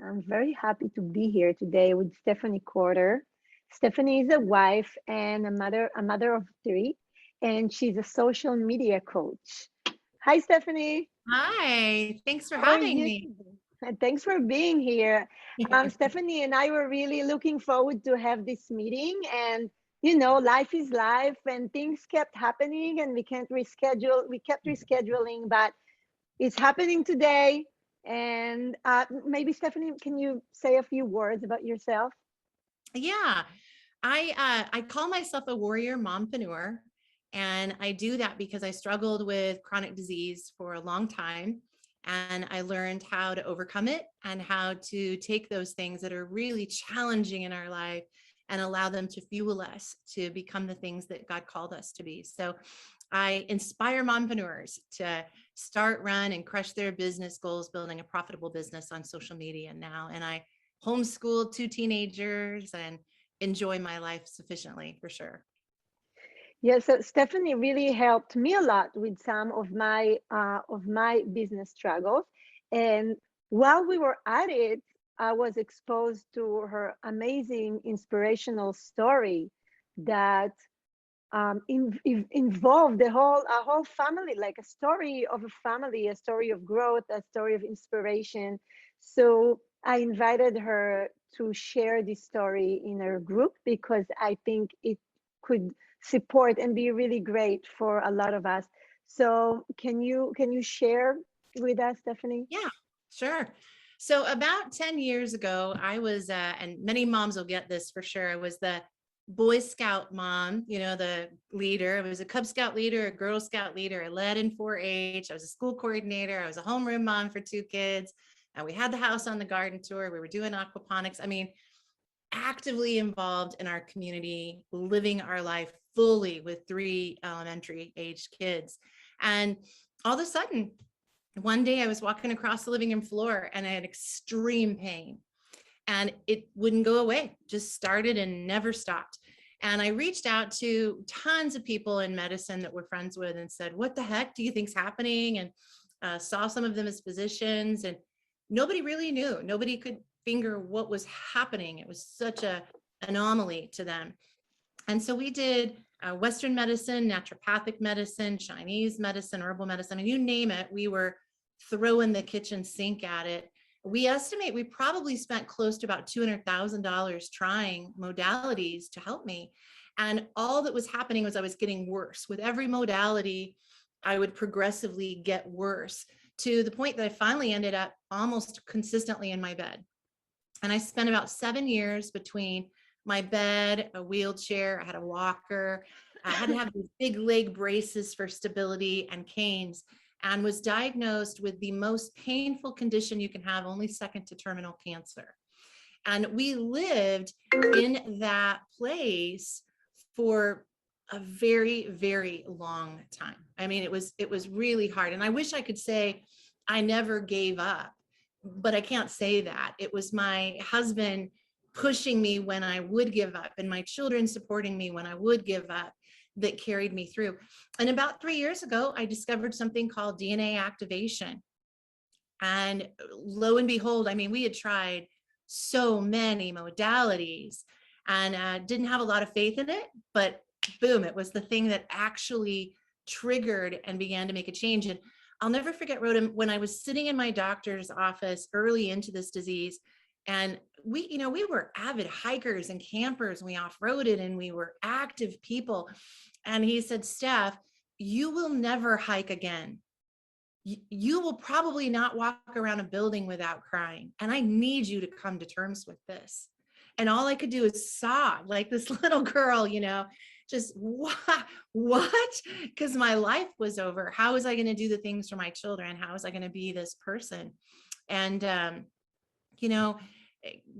I'm very happy to be here today with Stephanie Corder. Stephanie is a wife and a mother of three, and she's a social media coach. Hi, Stephanie. Hi, thanks for How are having you me. today? And thanks for being here. Stephanie and I were really looking forward to have this meeting, and life is life, and things kept happening, and we can't reschedule. We kept rescheduling, but it's happening today. And maybe Stephanie, can you say a few words about yourself? Yeah, I call myself a warrior mompreneur, and I do that because I struggled with chronic disease for a long time, and I learned how to overcome it and how to take those things that are really challenging in our life and allow them to fuel us to become the things that God called us to be. So I inspire mompreneurs to start, run, and crush their business goals, building a profitable business on social media now. And I homeschooled two teenagers and enjoy my life sufficiently for sure. Yeah, so Stephanie really helped me a lot with some of my business struggles. And while we were at it, I was exposed to her amazing inspirational story that involved a whole family, like a story of a family, a story of growth, a story of inspiration. So I invited her to share this story in her group because I think it could support and be really great for a lot of us. So can you share with us, Stephanie? Yeah, sure. So about 10 years ago, I was, and many moms will get this for sure. I was the Boy Scout mom, the leader. I was a Cub Scout leader, a Girl Scout leader. I led in 4-H. I was a school coordinator. I was a homeroom mom for two kids. And we had the house on the garden tour. We were doing aquaponics. I mean, actively involved in our community, living our life fully with three elementary aged kids. And all of a sudden, one day I was walking across the living room floor and I had extreme pain and it wouldn't go away, just started and never stopped. And I reached out to tons of people in medicine that we're friends with and said, what the heck do you think's happening? And saw some of them as physicians, and nobody really knew. Nobody could finger what was happening. It was such a anomaly to them. And so we did Western medicine, naturopathic medicine, Chinese medicine, herbal medicine, and you name it, we were throwing the kitchen sink at it. We estimate we probably spent close to about $200,000 trying modalities to help me. And all that was happening was I was getting worse. With every modality, I would progressively get worse to the point that I finally ended up almost consistently in my bed. And I spent about 7 years between my bed, a wheelchair, I had a walker, I had to have these big leg braces for stability and canes, and was diagnosed with the most painful condition you can have, only second to terminal cancer. And we lived in that place for a very, very long time. I mean, it was really hard. And I wish I could say I never gave up, but I can't say that. It was my husband pushing me when I would give up and my children supporting me when I would give up that carried me through. And about 3 years ago, I discovered something called DNA activation. And lo and behold, I mean, we had tried so many modalities and didn't have a lot of faith in it, but boom, it was the thing that actually triggered and began to make a change. And I'll never forget, Rotem, when I was sitting in my doctor's office early into this disease, and we were avid hikers and campers, and we off-roaded and we were active people. And he said, Steph, you will never hike again. You will probably not walk around a building without crying. And I need you to come to terms with this. And all I could do is sob like this little girl, just what? Because my life was over. How was I going to do the things for my children? How was I going to be this person? And, you know,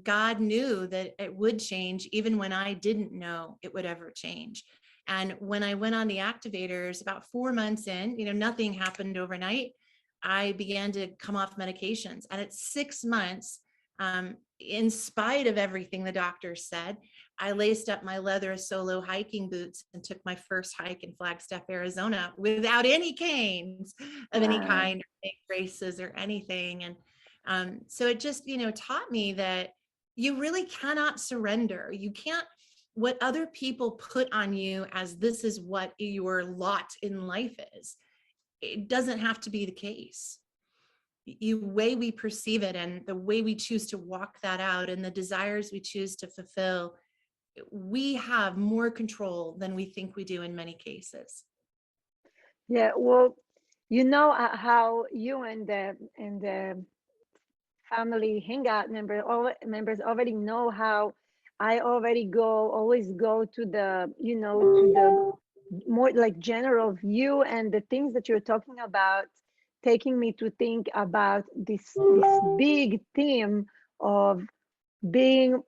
God knew that it would change even when I didn't know it would ever change. And when I went on the activators about 4 months in, nothing happened overnight. I began to come off medications. And at 6 months, in spite of everything the doctor said, I laced up my leather solo hiking boots and took my first hike in Flagstaff, Arizona without any canes of any Wow. kind, or any braces or anything. And So it just, taught me that you really cannot surrender. You can't, what other people put on you as this is what your lot in life is, it doesn't have to be the case. The way we perceive it and the way we choose to walk that out and the desires we choose to fulfill, we have more control than we think we do in many cases. Yeah, well, you know how you and the family hangout all members already know how I already always go to the more like general view, and the things that you're talking about taking me to think about this big theme of being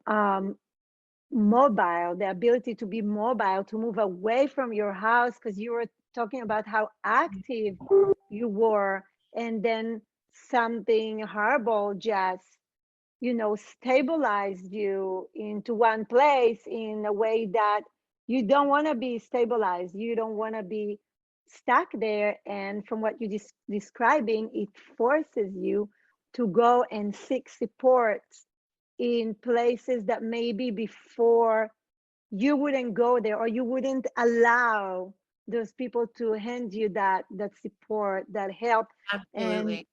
mobile, the ability to be mobile, to move away from your house, because you were talking about how active you were, and then something horrible just stabilized you into one place in a way that you don't want to be stabilized, you don't want to be stuck there. And from what you describing, it forces you to go and seek support in places that maybe before you wouldn't go there, or you wouldn't allow those people to hand you that support, that help. And Absolutely.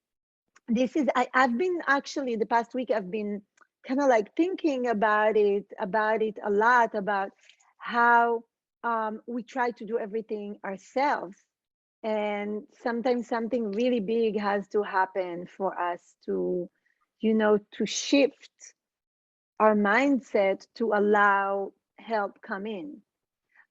this is I've been actually the past week I've been kind of like thinking about it a lot, about how we try to do everything ourselves, and sometimes something really big has to happen for us to shift our mindset to allow help come in.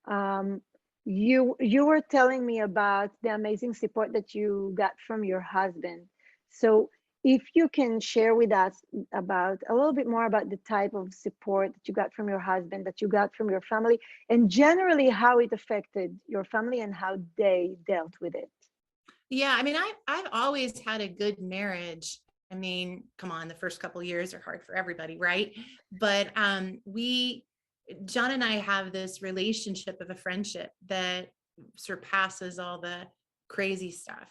um, you were telling me about the amazing support that you got from your husband. So if you can share with us about a little bit more about the type of support that you got from your husband, that you got from your family, and generally how it affected your family and how they dealt with it. Yeah, I mean, I've always had a good marriage. I mean, come on, the first couple of years are hard for everybody, right? But John and I have this relationship of a friendship that surpasses all the crazy stuff.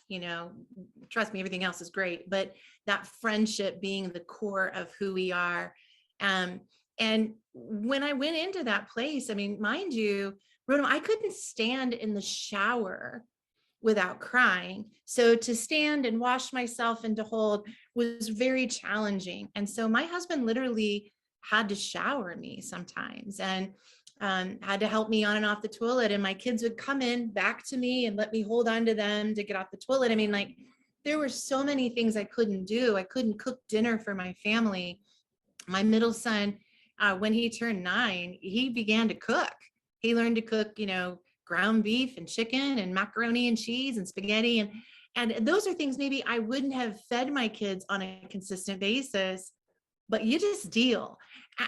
Trust me, everything else is great, but that friendship being the core of who we are. Um, and when I went into that place, I mean, mind you, Rotem, I couldn't stand in the shower without crying. So to stand and wash myself and to hold was very challenging. And so my husband literally had to shower me sometimes and had to help me on and off the toilet. And my kids would come in back to me and let me hold on to them to get off the toilet. I mean, like, there were so many things I couldn't do. I couldn't cook dinner for my family. My middle son, when he turned 9, he began to cook. He learned to cook, ground beef and chicken and macaroni and cheese and spaghetti. And those are things maybe I wouldn't have fed my kids on a consistent basis, but you just deal.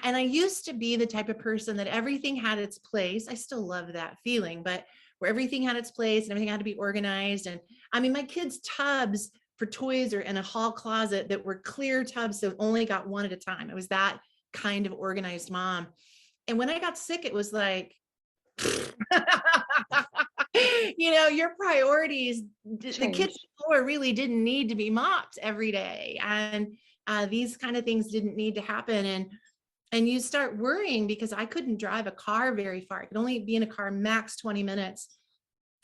And I used to be the type of person that everything had its place. I still love that feeling, but where everything had its place and everything had to be organized. And I mean, my kids' tubs for toys are in a hall closet that were clear tubs, so only got one at a time. I was that kind of organized mom. And when I got sick, it was like, your priorities, the kitchen Change. floor really didn't need to be mopped every day. And these kind of things didn't need to happen. And you start worrying, because I couldn't drive a car very far. I could only be in a car max 20 minutes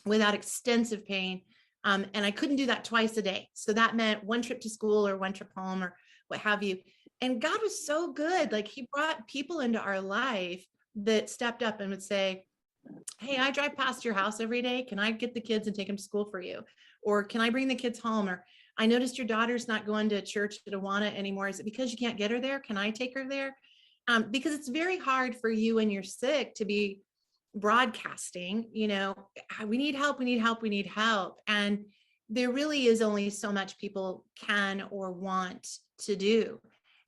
without extensive pain. And I couldn't do that twice a day. So that meant one trip to school or one trip home or what have you. And God was so good. Like, he brought people into our life that stepped up and would say, hey, I drive past your house every day. Can I get the kids and take them to school for you? Or can I bring the kids home? Or I noticed your daughter's not going to church at Awana anymore. Is it because you can't get her there? Can I take her there? Because it's very hard for you when you're sick to be broadcasting, we need help, we need help, we need help. And there really is only so much people can or want to do.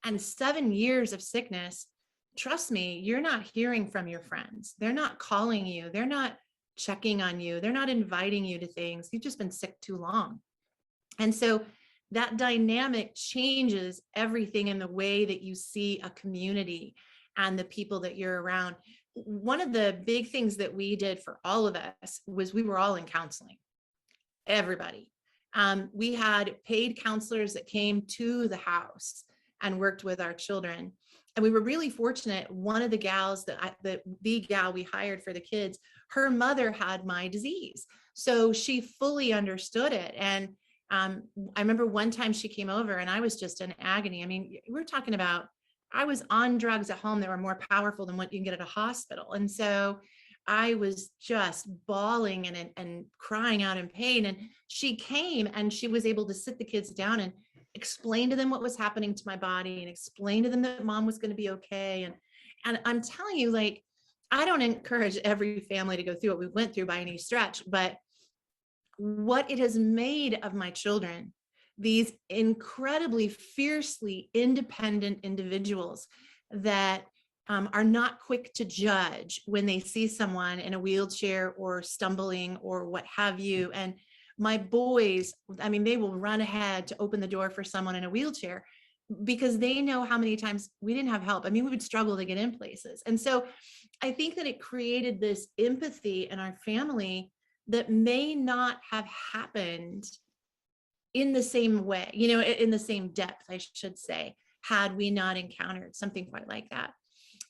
And 7 years of sickness, trust me, you're not hearing from your friends. They're not calling you. They're not checking on you. They're not inviting you to things. You've just been sick too long. And so that dynamic changes everything in the way that you see a community and the people that you're around. One of the big things that we did for all of us was we were all in counseling, everybody. We had paid counselors that came to the house and worked with our children. And we were really fortunate. One of the gals the gal we hired for the kids, her mother had my disease. So she fully understood it. And I remember one time she came over and I was just in agony. I mean, we're talking about, I was on drugs at home that were more powerful than what you can get at a hospital. And so I was just bawling and crying out in pain. And she came and she was able to sit the kids down and explain to them what was happening to my body and explain to them that mom was going to be okay. And I'm telling you, like, I don't encourage every family to go through what we went through by any stretch, but what it has made of my children, these incredibly fiercely independent individuals that are not quick to judge when they see someone in a wheelchair or stumbling or what have you. And my boys, I mean, they will run ahead to open the door for someone in a wheelchair because they know how many times we didn't have help. I mean, we would struggle to get in places. And so I think that it created this empathy in our family that may not have happened in the same way, you know, in the same depth, I should say, had we not encountered something quite like that.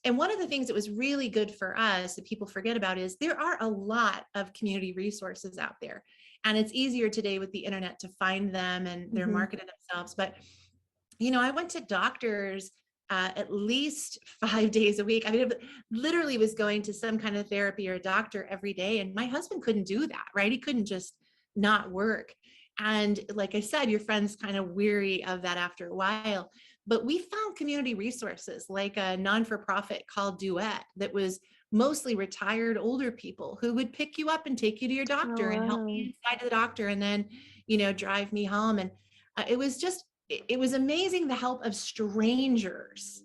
And one of the things that was really good for us that people forget about is there are a lot of community resources out there. And it's easier today with the internet to find them and they're marketing themselves. But, you know, I went to doctors at least 5 days a week. I mean, it literally was going to some kind of therapy or a doctor every day. And my husband couldn't do that, right? He couldn't just not work. And like I said, your friend's kind of weary of that after a while. But we found community resources like a non-for-profit called Duet that was mostly retired older people who would pick you up and take you to your Oh, doctor and help wow. me inside of the doctor and then, you know, drive me home. And it was just, it was amazing the help of strangers.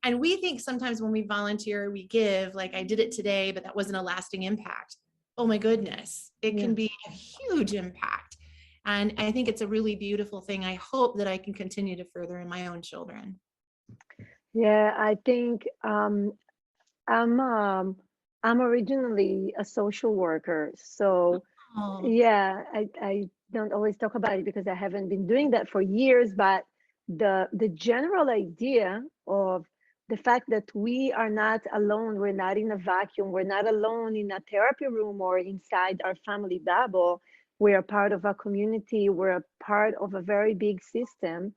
And we think sometimes when we volunteer, we give, like I did it today, but that wasn't a lasting impact. Oh my goodness, it Yeah. can be a huge impact. And I think it's a really beautiful thing. I hope that I can continue to further in my own children. Yeah, I think I'm I'm originally a social worker. So Oh, yeah, I don't always talk about it because I haven't been doing that for years, but the general idea of the fact that we are not alone, we're not in a vacuum, we're not alone in a therapy room or inside our family bubble. We're a part of a community, we're a part of a very big system.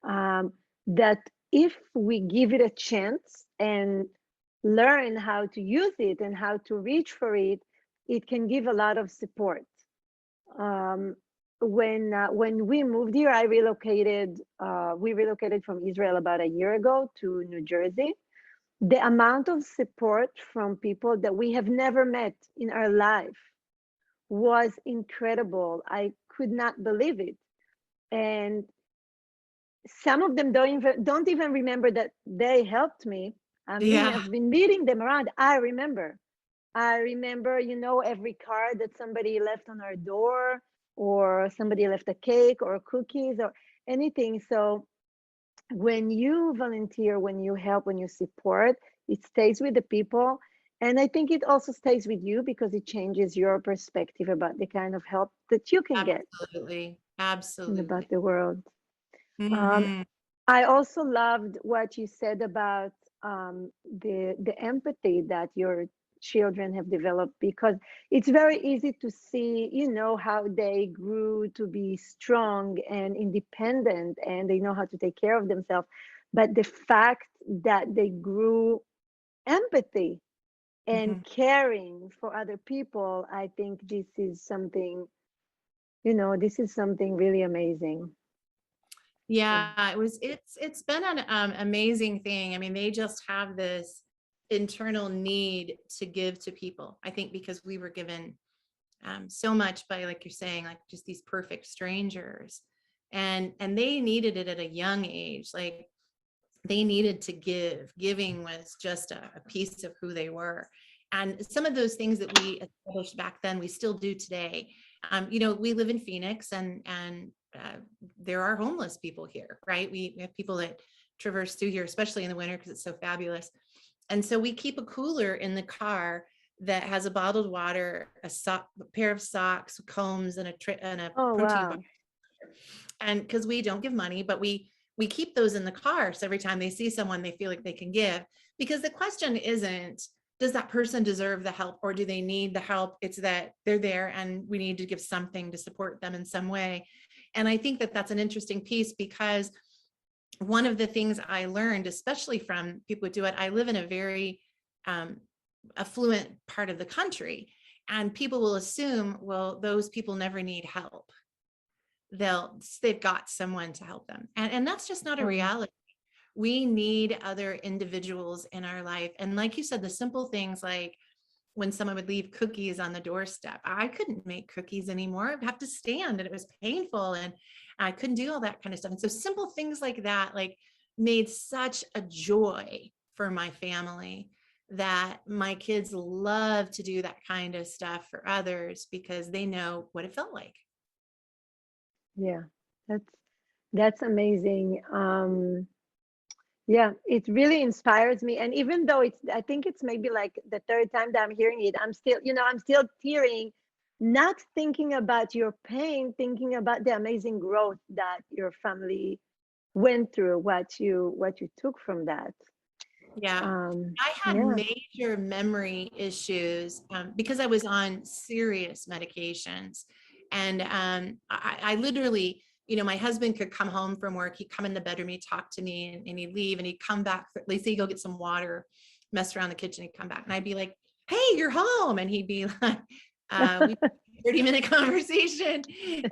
That if we give it a chance and learn how to use it and how to reach for it, it can give a lot of support. um, when we moved here, I relocated. We relocated from Israel about a year ago to New Jersey. The amount of support from people that we have never met in our life was incredible. I could not believe it, and some of them don't even remember that they helped me. Me, yeah. I've been meeting them around. I remember, every card that somebody left on our door, or somebody left a cake or cookies or anything. So when you volunteer, when you help, when you support, it stays with the people. And I think it also stays with you because it changes your perspective about the kind of help that you can get Absolutely. and about Absolutely. the world. Um, Hmm. I also loved what you said about the empathy that your children have developed, because it's very easy to see, how they grew to be strong and independent and they know how to take care of themselves. But the fact that they grew empathy and Hmm. caring for other people, I think this is something really amazing. So, Yeah, it's been an amazing thing. I mean, they just have this internal need to give to people. I think because we were given so much by, like you're saying, like just these perfect strangers, and they needed it at a young age. Like they needed to give. Giving was just a piece of who they were. And some of those things that we established back then, we still do today. You know, we live in Phoenix, and there are homeless people here, right? We have people that traverse through here, especially in the winter because it's so fabulous. And so we keep a cooler in the car that has a bottled water, a pair of socks, combs, and a Oh, protein bar. wow. And because we don't give money, but we keep those in the car. So every time they see someone, they feel like they can give, because the question isn't, does that person deserve the help or do they need the help? It's that they're there and we need to give something to support them in some way. And I think that that's an interesting piece, because one of the things I learned, especially from people who do it, I live in a very affluent part of the country, and people will assume, well, those people never need help. They've got someone to help them. And that's just not a Um, reality. We need other individuals in our life. And like you said, the simple things like when someone would leave cookies on the doorstep, I couldn't make cookies anymore. I'd have to stand and it was painful and I couldn't do all that kind of stuff. And so simple things like that, like, made such a joy for my family, that my kids love to do that kind of stuff for others because they know what it felt like. yeah, that's that's amazing. Yeah, it really inspires me. And even though it's, I think it's maybe like the third time that I'm hearing it, I'm still, I'm still tearing, not thinking about your pain, thinking about the amazing growth that your family went through, what you took from that. Yeah. I had Yeah. major memory issues because I was on serious medications. And I literally, my husband could come home from work, he'd come in the bedroom, he'd talk to me, and he'd leave and he'd come back, let's say he'd go get some water, mess around the kitchen, he'd come back. And I'd be like, hey, you're home. And he'd be like, we 30-minute conversation.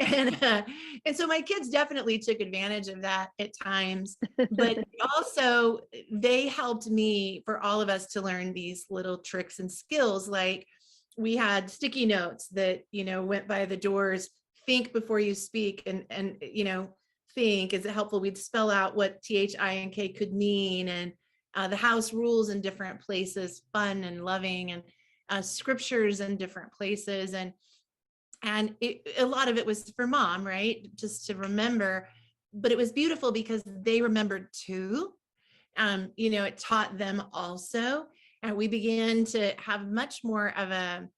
And so my kids definitely took advantage of that at times, but also they helped me, for all of us, to learn these little tricks and skills. Like, we had sticky notes that, went by the doors, think before you speak, and think, is it helpful? We'd spell out what THINK could mean, and the house rules in different places, fun and loving, and scriptures in different places. And a lot of it was for mom, right? Just to remember, but it was beautiful because they remembered too. It taught them also. And we began to have much more of a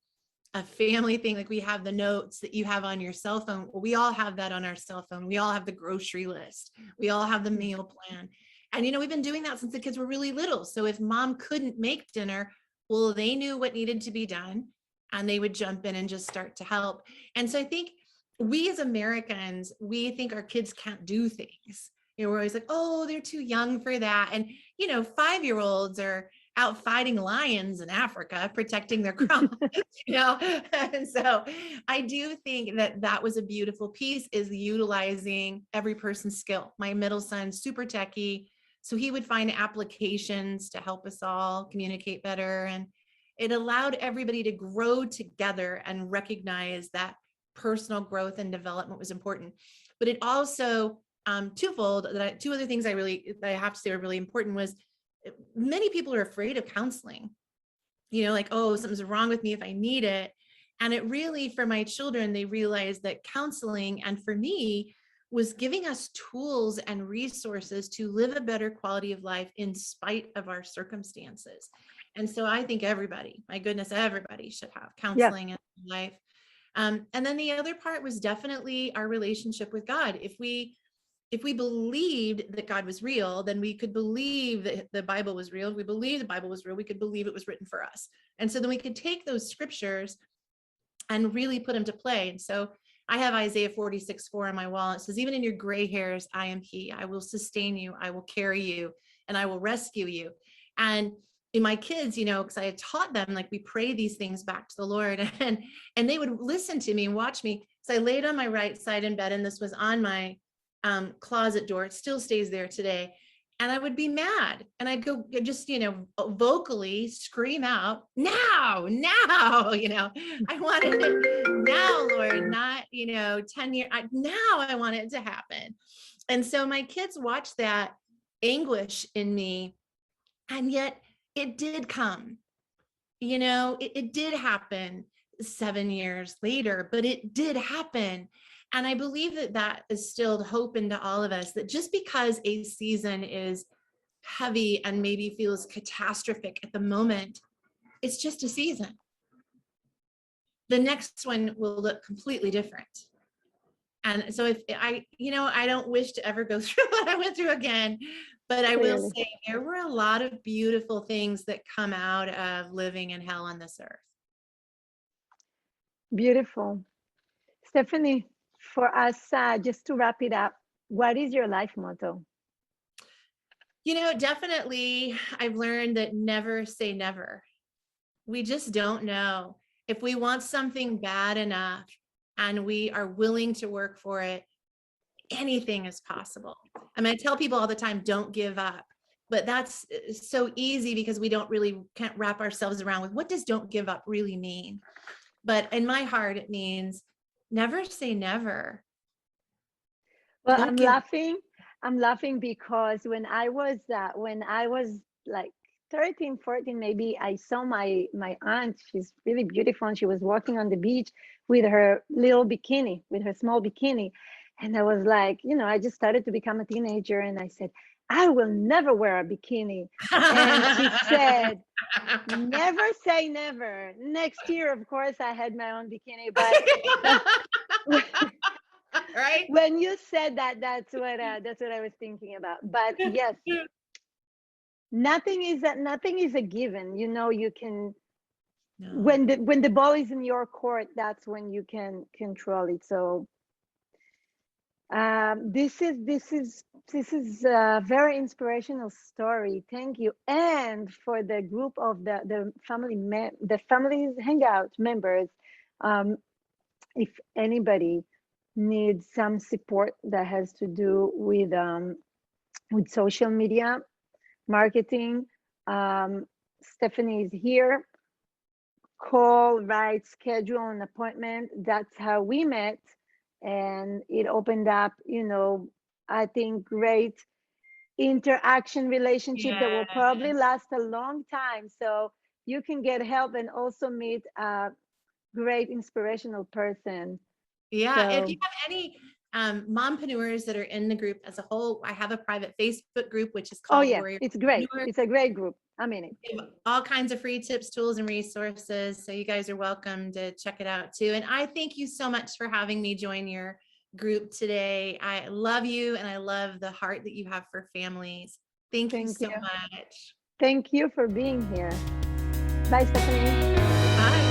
family thing. Like, we have the notes that you have on your cell phone. Well, we all have that on our cell phone. We all have the grocery list. We all have the meal plan. And, we've been doing that since the kids were really little. So if mom couldn't make dinner, well, they knew what needed to be done and they would jump in and just start to help. And so I think we as Americans, we think our kids can't do things. We're always like, oh, they're too young for that. And, 5-year-olds are out fighting lions in Africa, protecting their crops, And so I do think that that was a beautiful piece, is utilizing every person's skill. My middle son's super techie, so he would find applications to help us all communicate better. And it allowed everybody to grow together and recognize that personal growth and development was important. But it also, twofold, two other things that I have to say are really important was, many people are afraid of counseling, like, oh, something's wrong with me if I need it. And it really, for my children, they realized that counseling, and for me, was giving us tools and resources to live a better quality of life in spite of our circumstances. And so I think everybody, my goodness, everybody should have Yeah. counseling in life. And then the other part was definitely our relationship with God. If we believed that God was real, then we could believe that the Bible was real. If we believed the Bible was real, we could believe it was written for us. And so then we could take those scriptures and really put them to play. And so I have Isaiah 46:4 on my wall. It says, even in your gray hairs, I am he. I will sustain you. I will carry you, and I will rescue you. And in my kids, because I had taught them, like, we pray these things back to the Lord, and they would listen to me and watch me. So I laid on my right side in bed, and this was on my closet door. It still stays there today. And I would be mad, and I'd go just, vocally scream out, now, I wanted it now, Lord, not, 10 years. Now I want it to happen. And so my kids watched that anguish in me. And yet it did come, it did happen 7 years later, but it did happen. And I believe that that instilled hope into all of us, that just because a season is heavy and maybe feels catastrophic at the moment, it's just a season. the next one will look completely different. And so if I, I don't wish to ever go through what I went through again, but I will Clearly. say there were a lot of beautiful things that come out of living in hell on this earth. Beautiful. Stephanie, for us, just to wrap it up, what is your life motto? Definitely I've learned that never say never. We just don't know. If we want something bad enough and we are willing to work for it, anything is possible. I mean, I tell people all the time, don't give up, but that's so easy because we can't wrap ourselves around with what does don't give up really mean? But in my heart, it means never say never. Well, Don't I'm give laughing. I'm laughing because when I was like 13, 14, maybe, I saw my aunt. She's really beautiful, and she was walking on the beach with her little bikini, with her small bikini. And I was like, I just started to become a teenager, and I said, I will never wear a bikini. And she said, never say never. Next year, of course, I had my own bikini, but right? when you said that, that's what I was thinking about. But yes, nothing is a given. You can, No. when the ball is in your court, that's when you can control it. So this is a very inspirational story. Thank you. And for the group of the family's hangout members, um, if anybody needs some support that has to do with social media marketing, Stephanie is here. Call, write, schedule an appointment. That's how we met, and it opened up, I think, great interaction relationship that will probably Yes. last a long time. So you can get help and also meet a great inspirational person. Yeah. If So you have any mompreneurs that are in the group as a whole, I have a private Facebook group, which is oh called yeah, Warrior it's great. Mompreneur. It's a great group. I'm in it. We have all kinds of free tips, tools, and resources. So you guys are welcome to check it out too. And I thank you so much for having me join your group today. I love you, and I love the heart that you have for families. Thank you Thank so you. much. Thank you for being here. Bye, Stephanie. Bye.